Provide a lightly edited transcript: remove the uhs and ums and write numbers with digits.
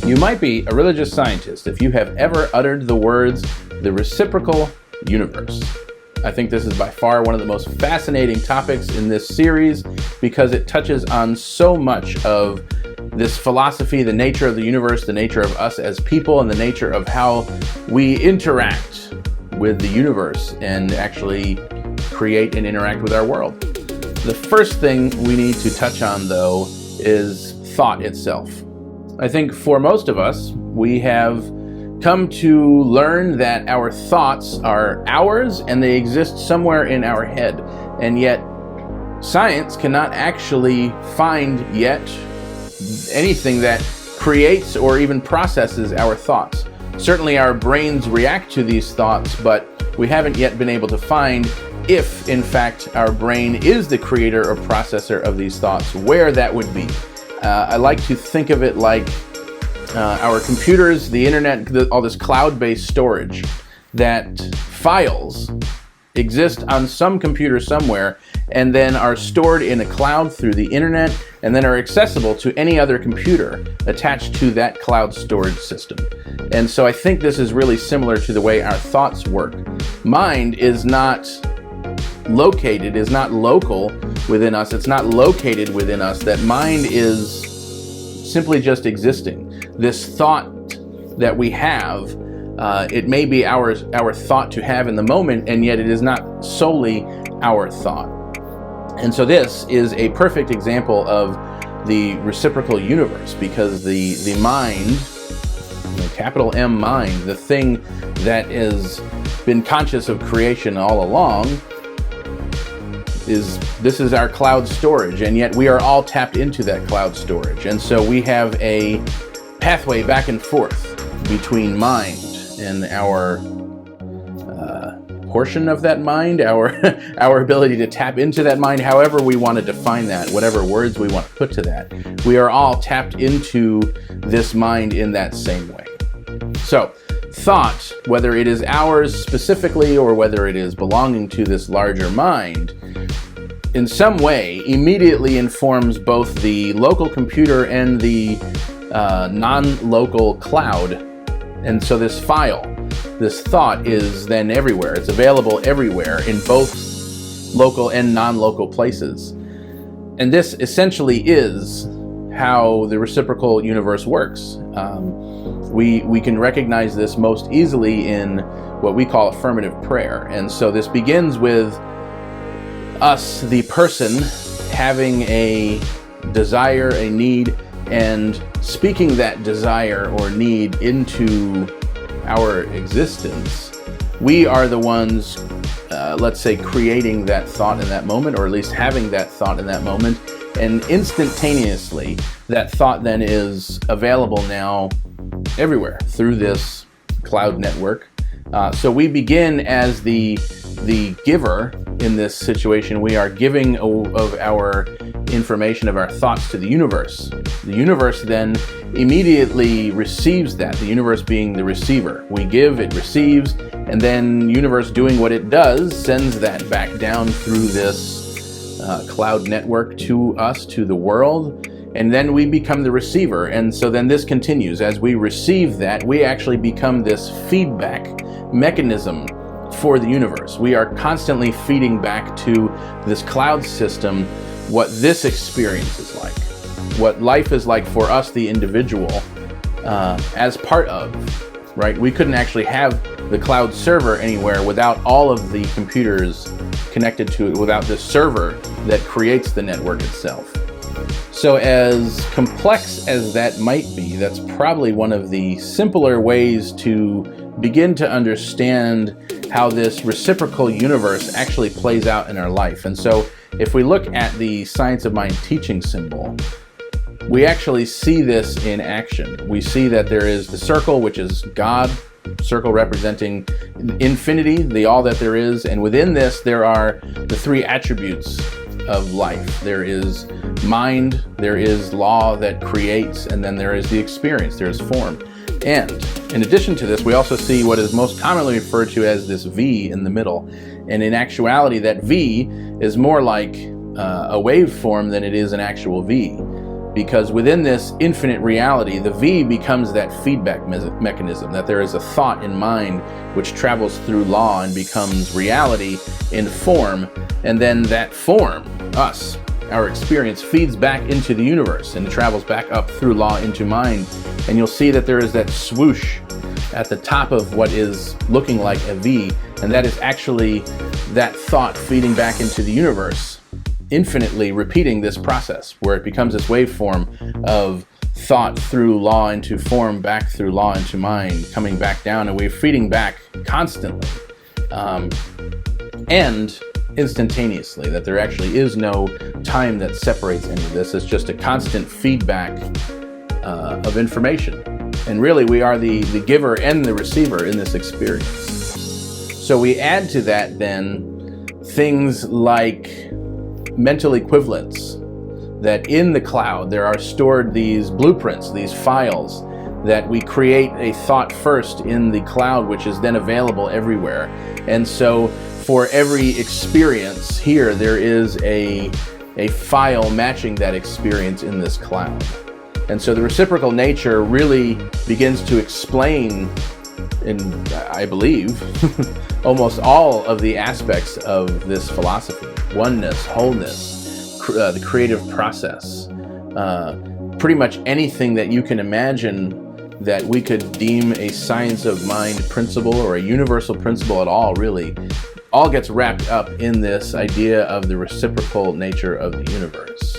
You might be a religious scientist if you have ever uttered the words, the reciprocal universe. I think this is by far one of the most fascinating topics in this series because it touches on so much of this philosophy, the nature of the universe, the nature of us as people, and the nature of how we interact with the universe and actually create and interact with our world. The first thing we need to touch on, though, is thought itself. I think for most of us, we have come to learn that our thoughts are ours and they exist somewhere in our head. And yet, science cannot actually find yet anything that creates or even processes our thoughts. Certainly our brains react to these thoughts, but we haven't yet been able to find if, in fact, our brain is the creator or processor of these thoughts, where that would be. I like to think of it like our computers, the internet, all this cloud-based storage, that files exist on some computer somewhere and then are stored in a cloud through the internet and then are accessible to any other computer attached to that cloud storage system. And so I think this is really similar to the way our thoughts work. Mind is not located, is not local within us. It's not located within us. That mind is simply just existing. This thought that we have, it may be our thought to have in the moment, and yet it is not solely our thought. And so this is a perfect example of the reciprocal universe, because the mind, capital M mind, the thing that has been conscious of creation all along, this is our cloud storage, and yet we are all tapped into that cloud storage. And so we have a pathway back and forth between mind and our portion of that mind, our ability to tap into that mind, however we want to define that, whatever words we want to put to that. We are all tapped into this mind in that same way. So, thought, whether it is ours specifically or whether it is belonging to this larger mind, in some way immediately informs both the local computer and the non-local cloud. And so this file, this thought, is then everywhere. It's available everywhere in both local and non-local places. And this essentially is how the reciprocal universe works. We can recognize this most easily in what we call affirmative prayer. And so this begins with us, the person, having a desire, a need, and speaking that desire or need into our existence. We are the ones, let's say, creating that thought in that moment, or at least having that thought in that moment, and instantaneously that thought then is available now everywhere through this cloud network. So we begin as the giver in this situation. We are giving of our information, of our thoughts to the universe. The universe then immediately receives that, the universe being the receiver. We give, it receives, and then universe doing what it does sends that back down through this cloud network to us, to the world, and then we become the receiver. And so then this continues. As we receive that, we actually become this feedback mechanism for the universe. We are constantly feeding back to this cloud system what this experience is like, what life is like for us, the individual, as part of, right? We couldn't actually have the cloud server anywhere without all of the computers connected to it, without this server that creates the network itself. So as complex as that might be, that's probably one of the simpler ways to begin to understand how this reciprocal universe actually plays out in our life. And so if we look at the Science of Mind teaching symbol, we actually see this in action. We see that there is the circle, which is God, circle representing infinity, the all that there is, and within this there are the three attributes of life. There is mind, there is law that creates, and then there is the experience, there is form. And in addition to this, we also see what is most commonly referred to as this V in the middle. And in actuality, that V is more like a waveform than it is an actual V. Because within this infinite reality, the V becomes that feedback mechanism, that there is a thought in mind which travels through law and becomes reality in form, and then that form, us, our experience, feeds back into the universe and travels back up through law into mind. And you'll see that there is that swoosh at the top of what is looking like a V, and that is actually that thought feeding back into the universe, infinitely repeating this process where it becomes this waveform of thought through law into form, back through law into mind, coming back down, and we're feeding back constantly and instantaneously, that there actually is no time that separates any of this. It's just a constant feedback of information. And really, we are the giver and the receiver in this experience. So we add to that then things like mental equivalents, that in the cloud there are stored these blueprints, these files, that we create a thought first in the cloud, which is then available everywhere. And so for every experience here, there is a file matching that experience in this cloud. And so the reciprocal nature really begins to explain, I believe, almost all of the aspects of this philosophy: oneness, wholeness, the creative process, pretty much anything that you can imagine that we could deem a science of mind principle or a universal principle at all, really, all gets wrapped up in this idea of the reciprocal nature of the universe.